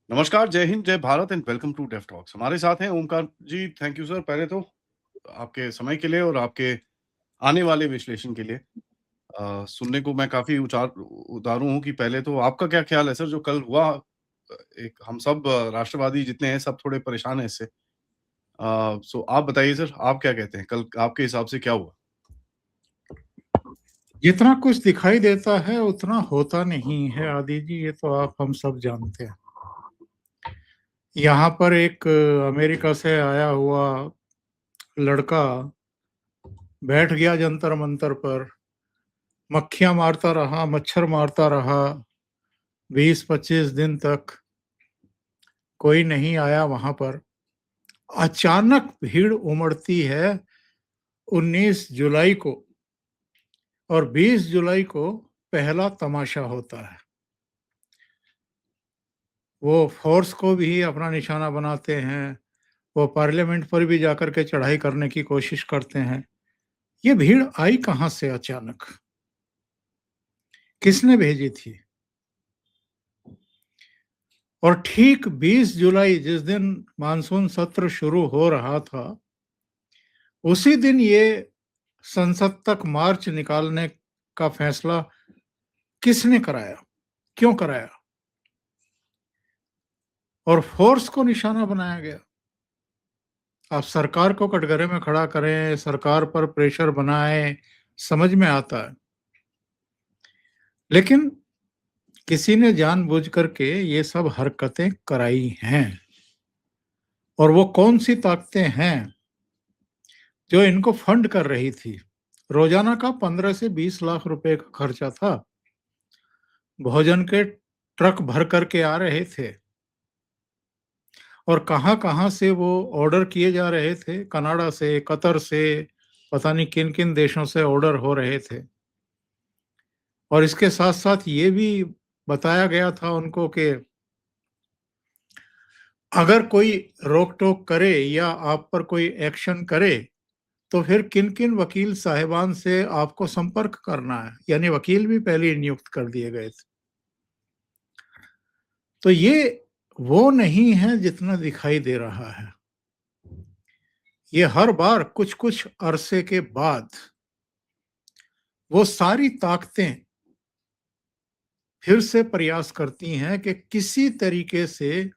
नमस्कार, जय हिंद, जय Bharat and welcome to Deaf Talks. हमारे साथ हैं Omkar ji. Thank you sir, पहले तो आपके समय के लिए और आपके आने वाले विश्लेषण के लिए। सुनने को मैं काफ़ी उतारू हूँ कि पहले तो आपका क्या ख़्याल है सर जो कल हुआ? एक हम सब राष्ट्रवादी जितने हैं सब थोड़े परेशान हैं इससे। सो आप बताइए सर, आप क्या कहते हैं? कल आपके हिसाब से क्या हुआ? जितना कुछ दिखाई देता है उतना होता नहीं है आदि जी, ये तो आप हम सब जानते हैं। यहाँ पर एक अमेरिका से आया हुआ लड़का बैठ गया जंतर मंतर पर, मक्खियां मारता रहा, मच्छर मारता रहा 20-25 दिन तक। कोई नहीं आया वहां पर। अचानक भीड़ उमड़ती है 19 जुलाई को, और 20 जुलाई को पहला तमाशा होता है। वो फोर्स को भी अपना निशाना बनाते हैं, वो पार्लियामेंट पर भी जाकर के चढ़ाई करने की कोशिश करते हैं। ये भीड़ आई कहाँ से अचानक? किसने भेजी थी? और ठीक 20 जुलाई जिस दिन मानसून सत्र शुरू हो रहा था, उसी दिन ये संसद तक मार्च निकालने का फैसला किसने कराया? क्यों कराया? और फोर्स को निशाना बनाया गया। आप सरकार को कटघरे में खड़ा करें, सरकार पर प्रेशर बनाएं, समझ में आता है। लेकिन किसी ने जानबूझ करके ये सब हरकतें कराई हैं। और वो कौन सी ताकतें हैं जो इनको फंड कर रही थी? रोजाना का 15 से 20 लाख रुपए का खर्चा था। भोजन के ट्रक भर करके आ रहे थे, और कहां कहां से वो ऑर्डर किए जा रहे थे। कनाडा से, कतर से, पता नहीं किन किन देशों से ऑर्डर हो रहे थे। और इसके साथ साथ ये भी बताया गया था उनको कि अगर कोई रोक टोक करे या आप पर कोई एक्शन करे तो फिर किन किन वकील साहिबान से आपको संपर्क करना है। यानी वकील भी पहले ही नियुक्त कर दिए गए थे। तो ये वो नहीं है जितना दिखाई दे रहा है। ये हर बार कुछ कुछ अरसे के बाद वो सारी ताकतें फिर से प्रयास करती हैं कि किसी तरीके से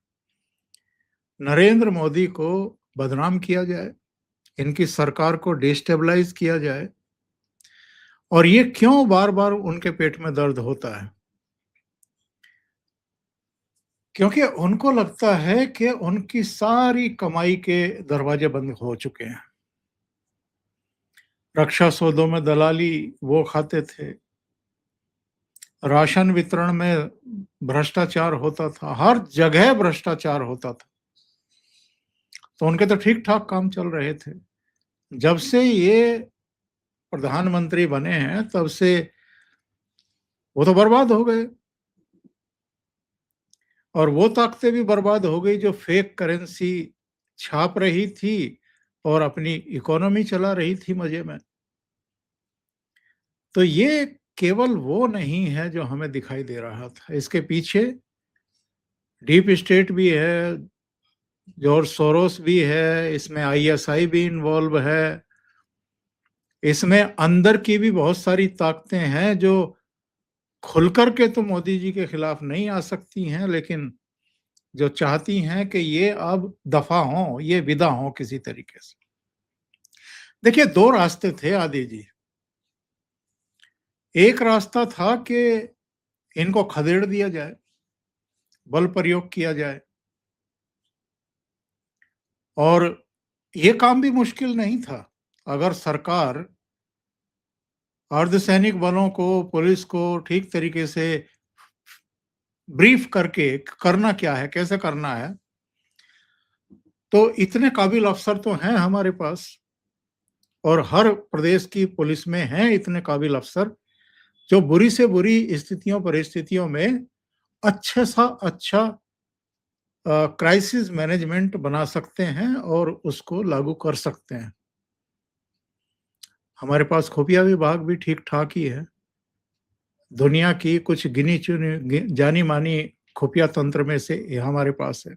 नरेंद्र मोदी को बदनाम किया जाए, इनकी सरकार को डिस्टेबलाइज किया जाए। और ये क्यों बार बार उनके पेट में दर्द होता है? क्योंकि उनको लगता है कि उनकी सारी कमाई के दरवाजे बंद हो चुके हैं। रक्षा सौदों में दलाली वो खाते थे, राशन वितरण में भ्रष्टाचार होता था, हर जगह भ्रष्टाचार होता था। तो उनके तो ठीक ठाक काम चल रहे थे। जब से ये प्रधानमंत्री बने हैं तब से वो तो बर्बाद हो गए। और वो ताकतें भी बर्बाद हो गई जो फेक करेंसी छाप रही थी और अपनी इकोनॉमी चला रही थी मजे में। तो ये केवल वो नहीं है जो हमें दिखाई दे रहा था। इसके पीछे डीप स्टेट भी है, जॉर्ज सोरोस भी है, इसमें आईएसआई भी इन्वॉल्व है, इसमें अंदर की भी बहुत सारी ताकतें हैं जो खुल करके तो मोदी जी के खिलाफ नहीं आ सकती हैं, लेकिन जो चाहती हैं कि ये अब दफा हों, ये विदा हों किसी तरीके से। देखिए, दो रास्ते थे आदि जी। एक रास्ता था कि इनको खदेड़ दिया जाए, बल प्रयोग किया जाए। और ये काम भी मुश्किल नहीं था। अगर सरकार अर्धसैनिक बलों को, पुलिस को ठीक तरीके से ब्रीफ करके करना क्या है, कैसे करना है, तो इतने काबिल अफसर तो हैं हमारे पास। और हर प्रदेश की पुलिस में हैं इतने काबिल अफसर जो बुरी से बुरी स्थितियों परिस्थितियों में अच्छे सा अच्छा क्राइसिस मैनेजमेंट बना सकते हैं और उसको लागू कर सकते हैं। हमारे पास खुफिया विभाग भी ठीक ठाक ही है। दुनिया की कुछ गिनी चुनी जानी मानी खुफिया तंत्र में से ये हमारे पास है।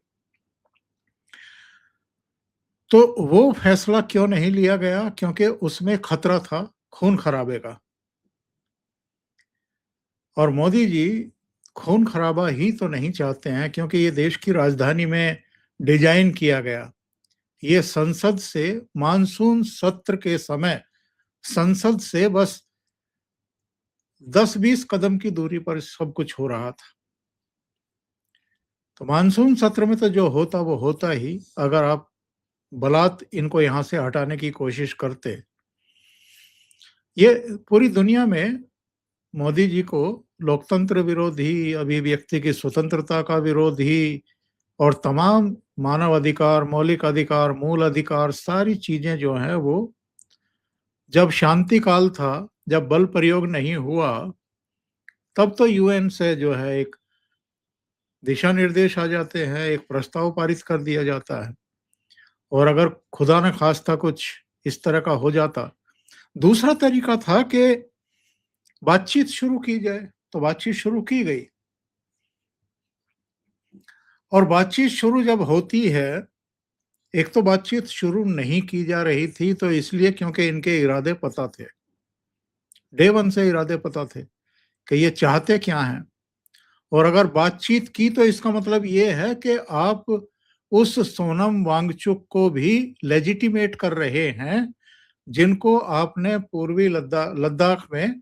तो वो फैसला क्यों नहीं लिया गया? क्योंकि उसमें खतरा था खून खराबे का। और मोदी जी खून खराबा ही तो नहीं चाहते हैं, क्योंकि ये देश की राजधानी में डिजाइन किया गया। ये संसद से मानसून सत्र के समय संसद से बस 10-20 कदम की दूरी पर सब कुछ हो रहा था। तो मानसून सत्र में तो जो होता वो होता ही, अगर आप बलात् इनको यहाँ से हटाने की कोशिश करते। ये पूरी दुनिया में मोदी जी को लोकतंत्र विरोधी, अभिव्यक्ति की स्वतंत्रता का विरोधी और तमाम मानव अधिकार, मौलिक अधिकार, मूल अधिकार, सारी चीजें जो हैं वो, जब शांति काल था, जब बल प्रयोग नहीं हुआ, तब तो यूएन से जो है एक दिशा निर्देश आ जाते हैं, एक प्रस्ताव पारित कर दिया जाता है। और अगर खुदा न खास्ता कुछ इस तरह का हो जाता, दूसरा तरीका था कि बातचीत शुरू की जाए, तो बातचीत शुरू की गई। और बातचीत शुरू जब होती है, एक तो बातचीत शुरू नहीं की जा रही थी तो इसलिए क्योंकि इनके इरादे पता थे, डे वन से इरादे पता थे कि ये चाहते क्या हैं। और अगर बातचीत की तो इसका मतलब ये है कि आप उस सोनम वांगचुक को भी लेजिटिमेट कर रहे हैं, जिनको आपने पूर्वी लद्दाख में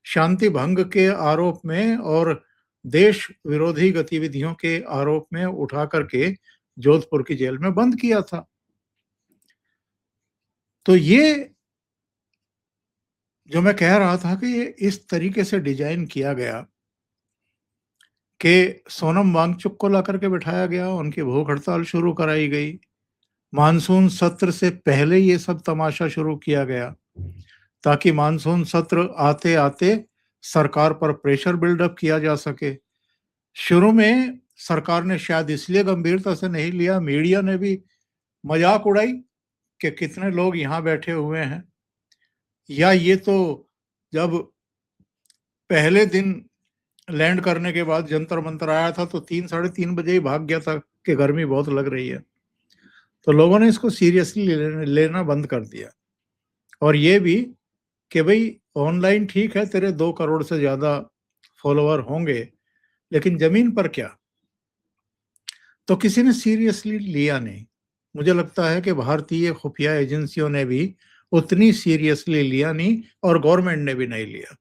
शांति भंग के आरोप में और देश विरोधी गतिविधियों के आरोप में उठा करके जोधपुर की जेल में बंद किया था। तो ये जो मैं कह रहा था कि ये इस तरीके से डिजाइन किया गया कि सोनम वांगचुक को ला करके बिठाया गया, उनकी भूख हड़ताल शुरू कराई गई। मानसून सत्र से पहले ये सब तमाशा शुरू किया गया ताकि मानसून सत्र आते-आते सरकार पर प्रेशर बिल्डअप किया जा सके। शुरू में सरकार ने शायद इसलिए गंभीरता से नहीं लिया, मीडिया ने भी मजाक उड़ाई कि कितने लोग यहाँ बैठे हुए हैं। या ये तो जब पहले दिन लैंड करने के बाद जंतर मंतर आया था तो 3 साढ़े 3 बजे ही भाग गया था कि गर्मी बहुत लग रही है। तो लोगों ने इसको सीरियसली लेना बंद कर दिया। और ये भी कि भाई ऑनलाइन ठीक है, तेरे 2 करोड़ से ज्यादा फॉलोवर होंगे, लेकिन जमीन पर क्या? तो किसी ने सीरियसली लिया नहीं। मुझे लगता है कि भारतीय खुफिया एजेंसियों ने भी उतनी सीरियसली लिया नहीं और गवर्नमेंट ने भी नहीं लिया।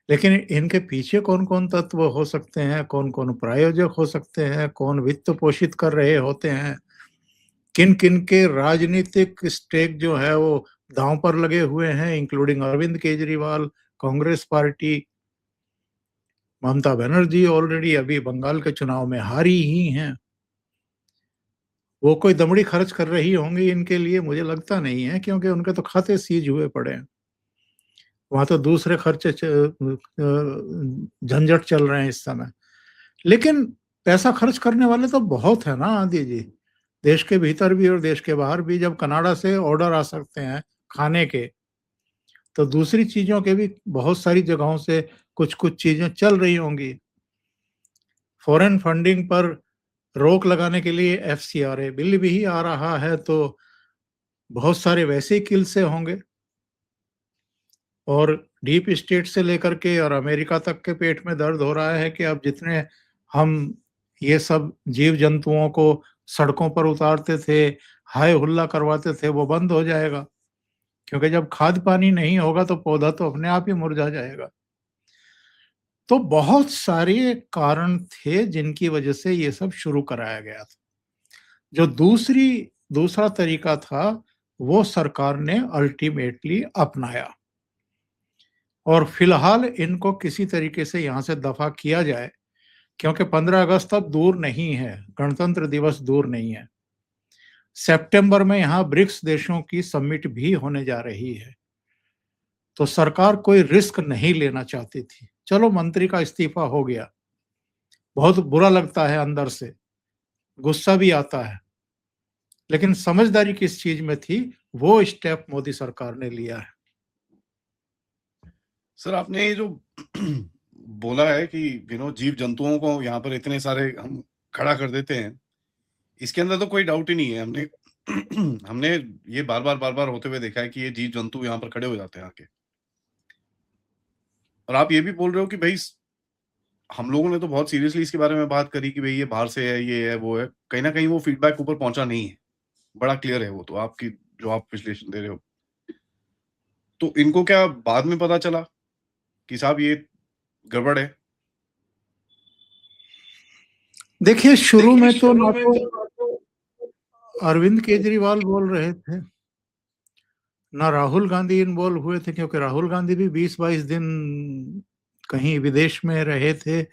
लेकिन इनके पीछे कौन-कौन तत्व हो सकते हैं, कौन-कौन प्रायोजक हो सकते हैं, कौन वित्त पोषित कर रहे होते हैं, किन-किन के राजनीतिक स्टेक जो है वो दांव पर लगे हुए हैं, including Arvind Kejriwal, Congress party, Mamata Banerjee already अभी बंगाल के चुनाव में हारी ही हैं। वो कोई दमड़ी खर्च कर रही होंगी इनके लिए, मुझे लगता नहीं है, क्योंकि उनके तो खाते सीज हुए पड़े हैं। वहाँ तो दूसरे खर्चे झंझट चल रहे हैं इस समय। लेकिन पैसा खर्च करने वाले तो बहुत है ना आदि जी, देश के भीतर भी और देश के बाहर भी। जब कनाडा से ऑर्डर आ सकते हैं खाने के, तो दूसरी चीजों के भी बहुत सारी जगहों से कुछ-कुछ चीजें चल रही होंगी। फॉरेन फंडिंग पर रोक लगाने के लिए एफसीआरए बिल भी आ रहा है, तो बहुत सारे वैसे ही किस्से होंगे। और डीप स्टेट से लेकर के और अमेरिका तक के पेट में दर्द हो रहा है कि अब जितने हम ये सब जीव जंतुओं को सड़कों पर उतारते थे, हाय हुल्ला करवाते थे, वो बंद हो जाएगा। क्योंकि जब खाद पानी नहीं होगा तो पौधा तो अपने आप ही मुरझा जाएगा। तो बहुत सारे कारण थे जिनकी वजह से ये सब शुरू कराया गया था। जो दूसरा तरीका था वो सरकार ने अल्टीमेटली अपनाया। और फिलहाल इनको किसी तरीके से यहाँ से दफा किया जाए, क्योंकि 15 अगस्त अब दूर नहीं है, गणतंत्र दिवस दूर नहीं है। सितंबर में यहाँ ब्रिक्स देशों की समिट भी होने जा रही है। तो सरकार कोई रिस्क नहीं लेना चाहती थी। चलो मंत्री का इस्तीफा हो गया, बहुत बुरा लगता है अंदर से, गुस्सा भी आता है, लेकिन समझदारी किस चीज में थी, वो स्टेप मोदी सरकार ने लिया है। सर आपने ये जो बोला है कि जीव जंतुओं को यहाँ पर इतने सारे हम खड़ा कर देते हैं, इसके अंदर तो कोई डाउट ही नहीं है। हमने हमने ये बार-बार होते हुए देखा है कि ये जीव जंतु यहाँ पर खड़े हो जाते हैं आके। और आप ये भी बोल रहे हो कि भई हम लोगों ने तो बहुत सीरियसली इसके बारे में बात करी कि भई ये बाहर से है, ये है, वो है। कहीं न कहीं वो फीडबैक ऊपर पहुँचा नहीं है। बड़ा क्लियर है वो तो आपकी जो आप विश्लेषण दे रहे हो। तो इनको क्या बाद में पता चला कि साहब ये गड़बड़ है? देखिए, शुरू में तो ना तो अरविंद केजरीवाल बोल रहे थे, ना राहुल गांधी इन्वॉल्व हुए थे, क्योंकि राहुल गांधी भी 20-22 दिन कहीं विदेश में रहे थे,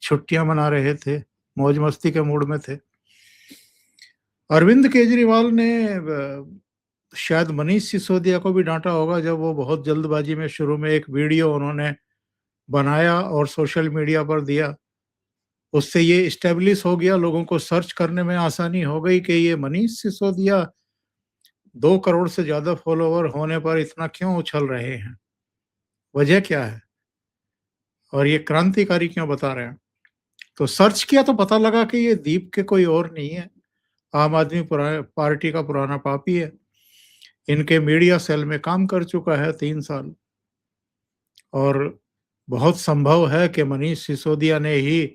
छुट्टियां मना रहे थे, मौज मस्ती के मूड में थे। अरविंद केजरीवाल ने शायद मनीष सिसोदिया को भी डांटा होगा, जब वो बहुत जल्दबाजी में शुरू में एक वीडियो उन्होंने बनाया और सोशल मीडिया पर दिया। उससे ये इस्टेब्लिश हो गया, लोगों को सर्च करने में आसानी हो गई कि ये मनीष सिसोदिया 2 करोड़ से ज़्यादा फॉलोवर होने पर इतना क्यों उछल रहे हैं? वजह क्या है? और ये क्रांतिकारी क्यों बता रहे हैं? तो सर्च किया तो पता लगा कि ये दीप के कोई और नहीं है, आम आदमी पार्टी का पुराना पापी है। इनके मीडिया सेल में काम कर चुका है 3 साल, और बहुत संभव है कि मनीष सिसोदिया ने ही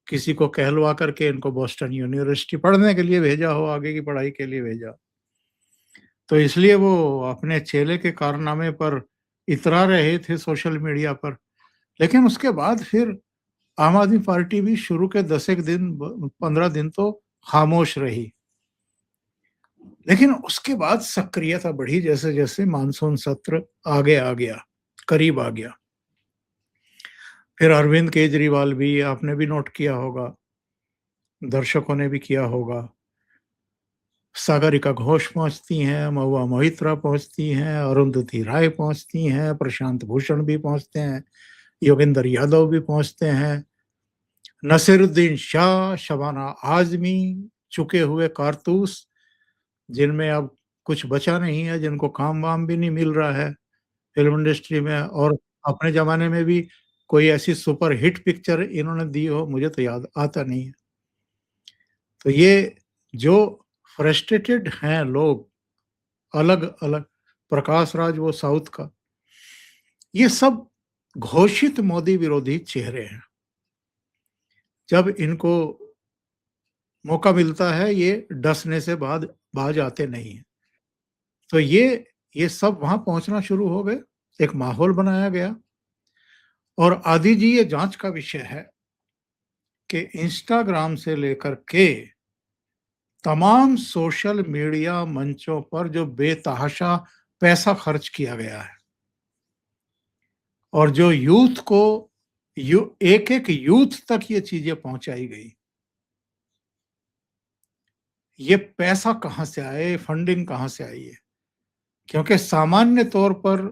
किसी को कहलवा करके इनको बोस्टन यूनिवर्सिटी पढ़ने के लिए भेजा हो, आगे की पढ़ाई के लिए भेजा। तो इसलिए वो अपने चेले के कारनामे पर इतरा रहे थे सोशल मीडिया पर। लेकिन उसके बाद फिर आम आदमी पार्टी भी शुरू के 10 एक दिन 15 दिन तो खामोश रही। लेकिन उसके बाद सक्रियता बढ़ी जैसे-जैसे मानसून सत्र आगे आ गया, करीब आ गया। फिर अरविंद केजरीवाल भी, आपने भी नोट किया होगा, दर्शकों ने भी किया होगा, सागरिका घोष पहुँचती हैं, महुआ मोहित्रा पहुँचती हैं, अरुंधति राय पहुँचती हैं, प्रशांत भूषण भी पहुँचते हैं, योगेंद्र यादव भी पहुँचते हैं, नसीरुद्दीन शाह, शबाना आज़मी, चुके हुए कारतूस, जिनमें अब कुछ बचा नहीं है, जिनको काम-वाम भी नहीं मिल रहा है फ़िल्म इंडस्ट्री में, और अपने ज़माने में भी कोई ऐसी सुपर हिट पिक्चर इन्होंने दी हो, मुझे तो याद आता नहीं है। तो ये जो फ्रस्ट्रेटेड हैं लोग, अलग-अलग, प्रकाश राज वो साउथ का, ये सब घोषित मोदी विरोधी चेहरे हैं। जब इनको मौका मिलता है, ये डसने से बाज आते नहीं हैं। तो ये सब वहाँ पहुँचना शुरू हो गए, एक माहौल बनाया गया। और आदि जी, ये जाँच का विषय है कि इंस्टाग्राम से लेकर के तमाम सोशल मीडिया मंचों पर जो बेतहाशा पैसा खर्च किया गया है, और जो यूथ को एक-एक यूथ तक ये चीज़ें पहुँचाई गई। ये पैसा कहाँ से आए, फंडिंग कहाँ से आई है? क्योंकि सामान्य तौर पर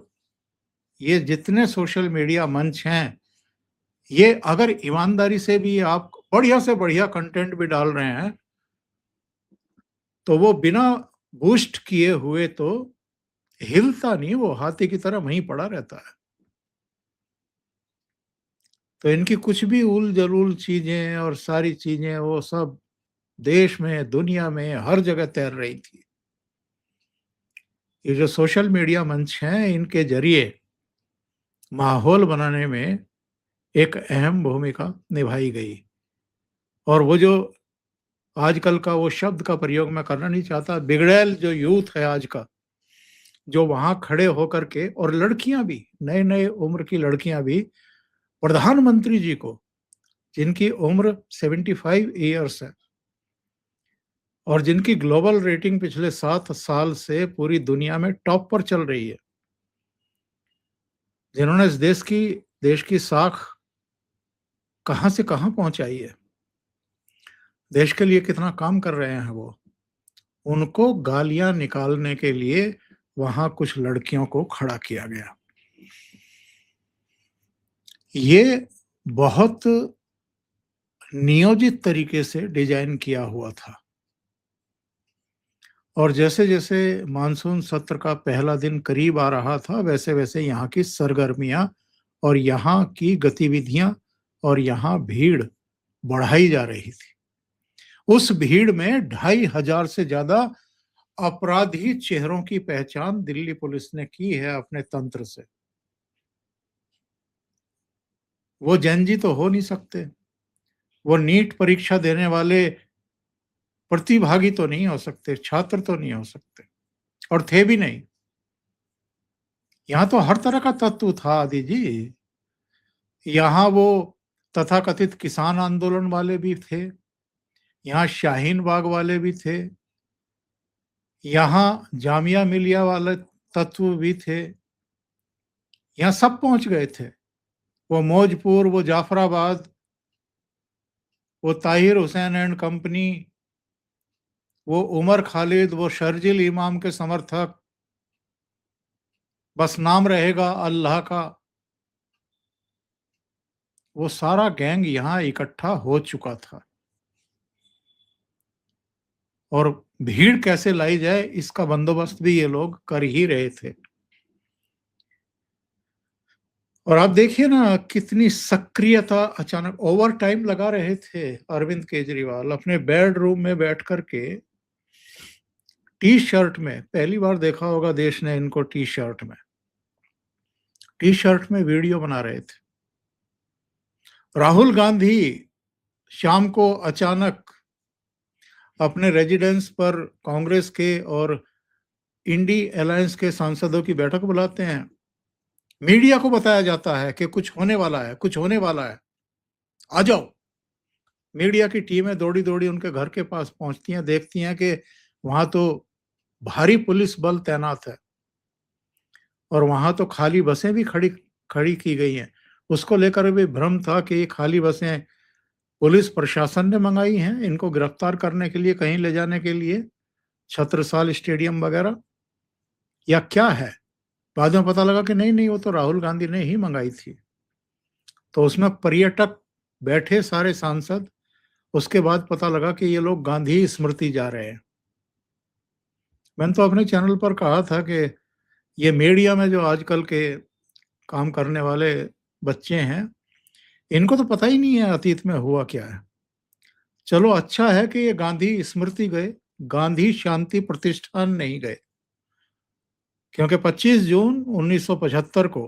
ये जितने सोशल मीडिया मंच हैं, ये अगर ईमानदारी से भी आप बढ़िया से बढ़िया कंटेंट भी डाल रहे हैं, तो वो बिना बूस्ट किए हुए तो हिलता नहीं, वो हाथी की तरह वहीं पड़ा रहता है। तो इनकी कुछ भी उल-जलूल चीज़ें और सारी चीज़ें, वो सब देश में, दुनिया में, हर जगह तैर रही थी। ये जो सोशल मीडिया मंच हैं, इनके ज़रिए माहौल बनाने में एक अहम भूमिका निभाई गई। और वो जो आजकल का वो शब्द का प्रयोग मैं करना नहीं चाहता, बिगड़ैल जो यूथ है आज का, जो वहाँ खड़े होकर के, और लड़कियाँ भी, नए-नए उम्र की लड़कियाँ भी प्रधानमंत्री जी को, जिनकी उम्र 75 ईयर्स है और जिनकी ग्लोबल रेटिंग पिछले 7 साल से पूरी दुनिया में टॉप पर चल रही है, जिन्होंने इस देश की साख कहाँ से कहाँ पहुँचाई है, देश के लिए कितना काम कर रहे हैं वो, उनको गालियाँ निकालने के लिए वहाँ कुछ लड़कियों को खड़ा किया गया। ये बहुत नियोजित तरीके से डिज़ाइन किया हुआ था। और जैसे-जैसे मानसून सत्र का पहला दिन करीब आ रहा था, वैसे-वैसे यहाँ की सरगर्मियाँ और यहाँ की गतिविधियाँ और यहाँ भीड़ बढ़ाई जा रही थी। उस भीड़ में 2500 से ज्यादा अपराधी चेहरों की पहचान दिल्ली पुलिस ने की है अपने तंत्र से। वो जैन जी तो हो नहीं सकते, वो नीट परीक्षा देने वाले प्रतिभागी तो नहीं हो सकते, छात्र तो नहीं हो सकते, और थे भी नहीं। यहां तो हर तरह का तत्व था आदि जी। यहाँ वो तथाकथित किसान आंदोलन वाले भी थे, यहाँ शाहीन बाग वाले भी थे, यहाँ जामिया मिलिया वाले तत्व भी थे, यहाँ सब पहुंच गए थे। वो मौजपुर, वो जाफराबाद, वो ताहिर हुसैन एंड कंपनी, वो उमर खालिद, वो शर्जिल इमाम के समर्थक, बस नाम रहेगा अल्लाह का, वो सारा गैंग यहाँ इकट्ठा हो चुका था। और भीड़ कैसे लाई जाए इसका बंदोबस्त भी ये लोग कर ही रहे थे। और आप देखिए ना कितनी सक्रियता, अचानक ओवर टाइम लगा रहे थे अरविंद केजरीवाल अपने बेडरूम में बैठ करके टी शर्ट में। पहली बार देखा होगा देश ने इनको टी शर्ट में वीडियो बना रहे थे। राहुल गांधी शाम को अचानक अपने रेजिडेंस पर कांग्रेस के और इंडी अलायंस के सांसदों की बैठक बुलाते हैं। मीडिया को बताया जाता है कि कुछ होने वाला है, कुछ होने वाला है, आ जाओ। मीडिया की टीमें दौड़ी दौड़ी उनके घर के पास पहुंचती हैं, देखती हैं कि वहां तो भारी पुलिस बल तैनात है और वहां तो खाली बसें भी खड़ी खड़ी की गई हैं। उसको लेकर भी भ्रम था कि ये खाली बसें पुलिस प्रशासन ने मंगाई हैं इनको गिरफ्तार करने के लिए, कहीं ले जाने के लिए, छत्रसाल स्टेडियम वगैरह, या क्या है। बाद में पता लगा कि नहीं नहीं, वो तो राहुल गांधी ने ही मंगाई थी। तो उसमें पर्यटक बैठे, सारे सांसद। उसके बाद पता लगा कि ये लोग गांधी स्मृति जा रहे हैं। मैंने तो अपने चैनल पर कहा था कि ये मीडिया में जो आजकल के काम करने वाले बच्चे हैं, इनको तो पता ही नहीं है अतीत में हुआ क्या है। चलो अच्छा है कि ये गांधी स्मृति गए, गांधी शांति प्रतिष्ठान नहीं गए, क्योंकि 25 जून 1975 को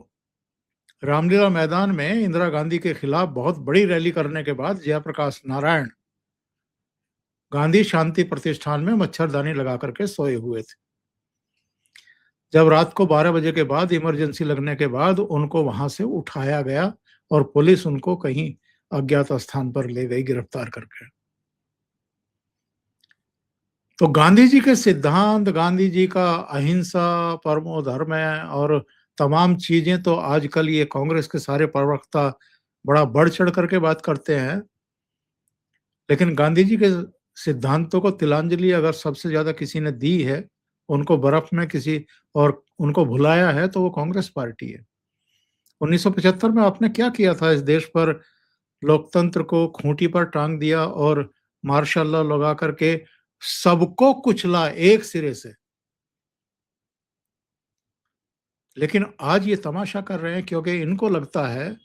रामलीला मैदान में इंदिरा गांधी के खिलाफ बहुत बड़ी रैली करने के बाद जयप्रकाश नारायण गांधी शांति प्रतिष्ठान में मच्छरदानी लगा करके सोए हुए थे। जब रात को 12 बजे के बाद इमरजेंसी लगने के बाद उनको वहां से उठाया गया और पुलिस उनको कहीं अज्ञात स्थान पर ले गई गिरफ्तार करके। तो गांधी जी के सिद्धांत, गांधी जी का अहिंसा, परमो धर्म और तमाम चीजें तो आजकल ये कांग्रेस के सारे प्रवक्ता बड़ा बढ़ चढ़ करके बात करते हैं, लेकिन गांधी जी के सिद्धांतों को तिलांजलि अगर सबसे ज्यादा किसी ने दी है, उनको बर्फ में किसी और उनको भुलाया है, तो वो कांग्रेस पार्टी है। 1975 में आपने क्या किया था इस देश पर? लोकतंत्र को खूंटी पर टांग दिया और मार्शल लॉ लगा करके सबको कुचला एक सिरे से। लेकिन आज ये तमाशा कर रहे हैं क्योंकि इनको लगता है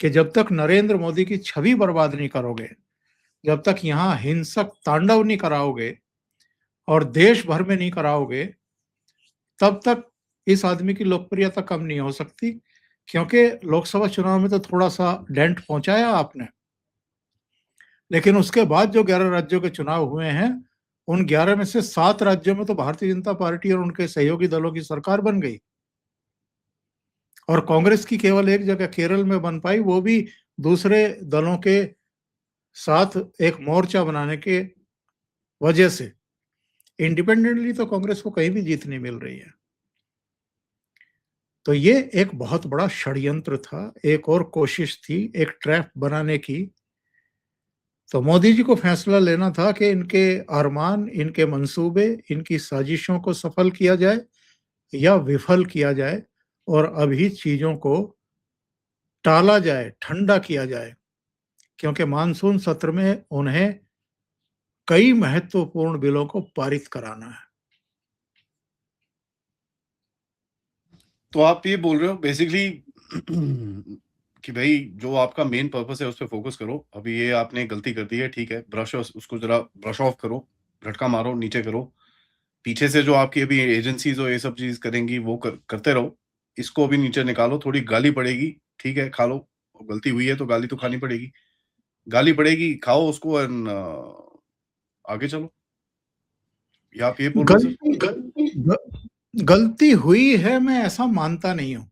कि जब तक नरेंद्र मोदी की छवि बर्बाद नहीं करोगे, जब तक यहाँ हिंसक तांडव नहीं कराओगे और देश भर में नहीं कराओगे, तब तक इस आदमी की लोकप्रियता कम नहीं हो सकती। क्योंकि लोकसभा चुनाव में तो थोड़ा सा डेंट पहुंचाया आपने, लेकिन उसके बाद जो 11 राज्यों के चुनाव हुए हैं, उन 11 में से 7 राज्यों में तो भारतीय जनता पार्टी और उनके सहयोगी दलों की सरकार बन गई और कांग्रेस की केवल एक जगह केरल में बन पाई, वो भी दूसरे दलों के साथ एक मोर्चा बनाने के वजह से। इंडिपेंडेंटली तो कांग्रेस को कहीं भी जीत नहीं मिल रही है। तो ये एक बहुत बड़ा षड्यंत्र था, एक और कोशिश थी एक ट्रैप बनाने की। तो मोदी जी को फैसला लेना था कि इनके अरमान, इनके मंसूबे, इनकी साजिशों को सफल किया जाए या विफल किया जाए, और अभी चीजों को टाला जाए, ठंडा किया जाए, क्योंकि मानसून सत्र में उन्हें कई महत्वपूर्ण बिलों को पारित कराना है। तो आप ये बोल रहे हो बेसिकली कि भई जो आपका मेन पर्पस है उस पे फ़ोकस करो। अभी ये आपने गलती कर दी है, ठीक है, उसको ज़रा ब्रश ऑफ करो, झटका मारो, नीचे करो। पीछे से जो आपकी अभी एजेंसीज़ और ये सब चीज़ करेंगी वो करते रहो। इसको अभी नीचे निकालो, थोड़ी गाली पड़ेगी, ठीक है, खा लो। गलती हुई है तो गाली तो खानी पड़ेगी। गाली पड़ेगी, खाओ उसको एंड आगे चलो। या आप ये बोल रहे हैं सर? गलती ग गलती हुई है, मैं ऐसा मानता नहीं हूँ।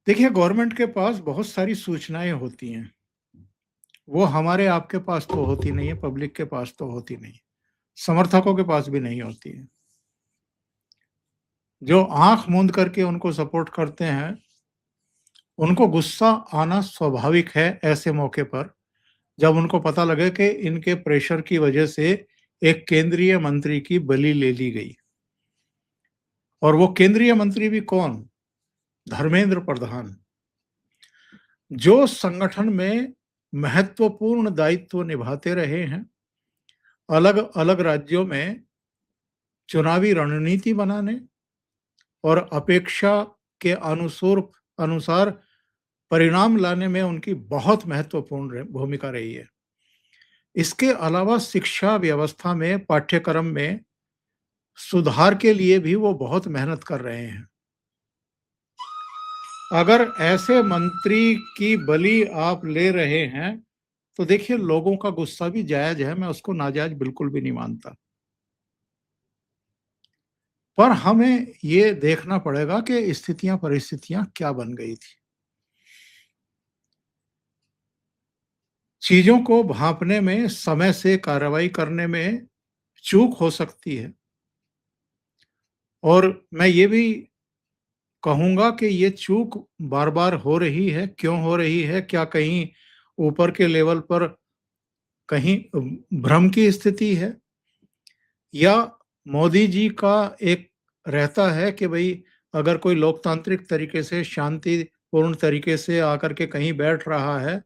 देखिए, गवर्नमेंट के पास बहुत सारी सूचनाएँ होती हैं। वो हमारे आपके पास तो होती नहीं है, पब्लिक के पास तो होती नहीं है, समर्थकों के पास भी नहीं होती है। जो आँख मूंद करके उनको सपोर्ट करते हैं, उनको गुस्सा आना स्वाभाविक है ऐसे मौके पर, जब उनको पता लगे कि इनके प्रेशर की वजह से एक केंद्रीय मंत्री की बलि ले ली गई। और वो केंद्रीय मंत्री भी कौन? धर्मेंद्र प्रधान, जो संगठन में महत्वपूर्ण दायित्व निभाते रहे हैं, अलग-अलग राज्यों में चुनावी रणनीति बनाने और अपेक्षा के अनुसार परिणाम लाने में उनकी बहुत महत्वपूर्ण भूमिका रही है। इसके अलावा शिक्षा व्यवस्था में, पाठ्यक्रम में सुधार के लिए भी वो बहुत मेहनत कर रहे हैं। अगर ऐसे मंत्री की बलि आप ले रहे हैं, तो देखिए लोगों का गुस्सा भी जायज़ है, मैं उसको नाजायज़ बिल्कुल भी नहीं मानता। पर हमें ये देखना पड़ेगा कि स्थितियाँ, परिस्थितियाँ क्या बन गई थी। चीज़ों को भाँपने में, समय से कार्रवाई करने में चूक हो सकती है। और मैं ये भी कहूँगा कि ये चूक बार-बार हो रही है, क्यों हो रही है? क्या कहीं ऊपर के लेवल पर कहीं भ्रम की स्थिति है? या मोदी जी का एक रहता है कि भई अगर कोई लोकतांत्रिक तरीके से, शांतिपूर्ण तरीके से आकर के कहीं बैठ रहा है,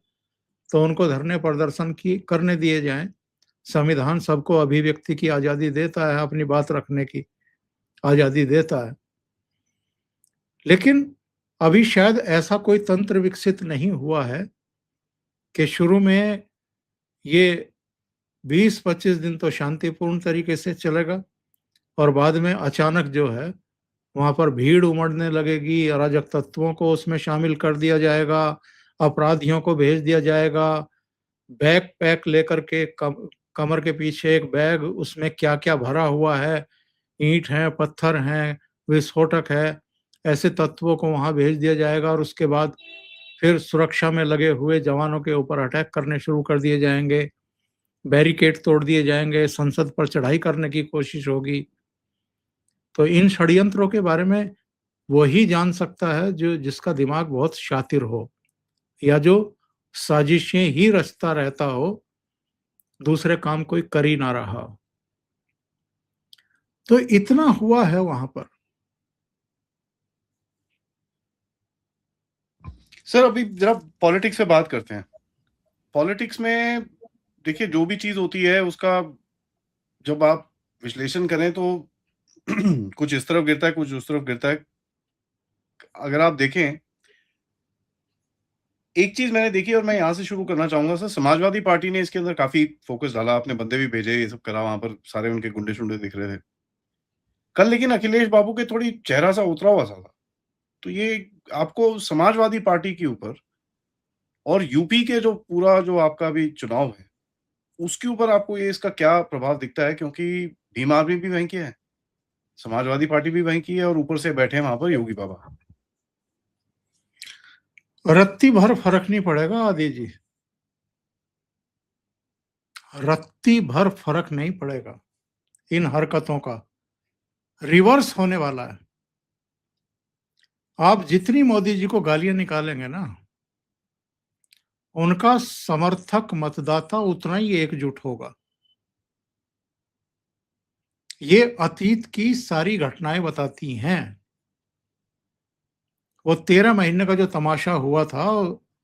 तो उनको धरने प्रदर्शन की करने दिए जाएँ। संविधान सबको अभिव्यक्ति की आज़ादी देता है, अपनी बात रखने की आज़ादी देता है। लेकिन अभी शायद ऐसा कोई तंत्र विकसित नहीं हुआ है कि शुरू में ये 20-25 दिन तो शांतिपूर्ण तरीके से चलेगा और बाद में अचानक जो है, वहाँ पर भीड़ उमड़ने लगेगी, अराजक तत्वों को उसमें शामिल कर दिया जाएगा, अपराधियों को भेज दिया जाएगा, बैग पैक लेकर के कमर के पीछे एक बैग, उसमें क्या-क्या भरा हुआ है, ईंट हैं, पत्थर हैं, विस्फोटक है, ऐसे तत्वों को वहाँ भेज दिया जाएगा और उसके बाद फिर सुरक्षा में लगे हुए जवानों के ऊपर अटैक करने शुरू कर दिए जाएँगे, बैरिकेड तोड़ दिए जाएँगे, संसद पर चढ़ाई करने की कोशिश होगी। तो इन षड्यंत्रों के बारे में वही जान सकता है जो जिसका दिमाग बहुत शातिर हो या जो साजिशें ही रचता रहता हो, दूसरे काम कोई कर ही ना रहा हो। तो इतना हुआ है वहाँ पर। सर अभी ज़रा पॉलिटिक्स पे बात करते हैं। पॉलिटिक्स में देखिए जो भी चीज़ होती है उसका जब आप विश्लेषण करें तो कुछ इस तरफ गिरता है, कुछ उस तरफ गिरता है। अगर आप देखें, एक चीज़ मैंने देखी और मैं यहाँ से शुरू करना चाहूँगा सर, समाजवादी पार्टी ने इसके अंदर काफ़ी फ़ोकस डाला, आपने बंदे भी भेजे, ये सब करा, वहाँ पर सारे उनके गुंडे-शुंडे दिख रहे थे। कल लेकिन अखिलेश बाबू के थोड़ी चेहरा-सा उतरा हुआ-सा था। तो ये आपको समाजवादी पार्टी के ऊपर और यूपी के जो पूरा जो आपका अभी चुनाव है, उसके ऊपर आपको ये इसका क्या प्रभाव दिखता है? क्योंकि भीम आर्मी भी वहीं के हैं, समाजवादी पार्टी भी वहीं की है और ऊपर से बैठे हैं वहाँ पर योगी बाबा। रत्ती भर फ़र्क नहीं पड़ेगा आदि जी, रत्ती भर फ़र्क नहीं पड़ेगा इन हरकतों का, रिवर्स होने वाला है। आप जितनी मोदी जी को गालियाँ निकालेंगे ना, उनका समर्थक मतदाता उतना ही एकजुट होगा। ये अतीत की सारी घटनाएँ बताती हैं। वो 13 महीने का जो तमाशा हुआ था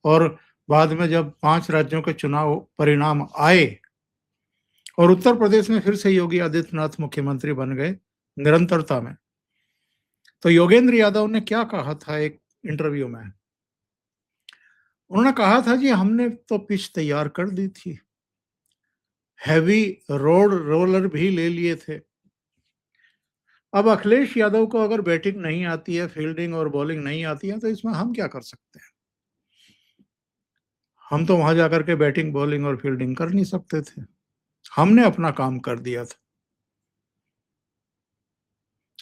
और बाद में जब 5 राज्यों के चुनाव परिणाम आए और उत्तर प्रदेश में फिर से योगी आदित्यनाथ मुख्यमंत्री बन गए निरंतरता में। तो योगेंद्र यादव ने क्या कहा था एक इंटरव्यू में। उन्होंने कहा था जी हमने तो पिच तैयार कर दी थी, हैवी रोड रोलर भी ले लिए थे। अब अखिलेश यादव को अगर बैटिंग नहीं आती है, फील्डिंग और बॉलिंग नहीं आती है, तो इसमें हम क्या कर सकते हैं? हम तो वहां जाकर के बैटिंग, बॉलिंग और फील्डिंग कर नहीं सकते थे। हमने अपना काम कर दिया था।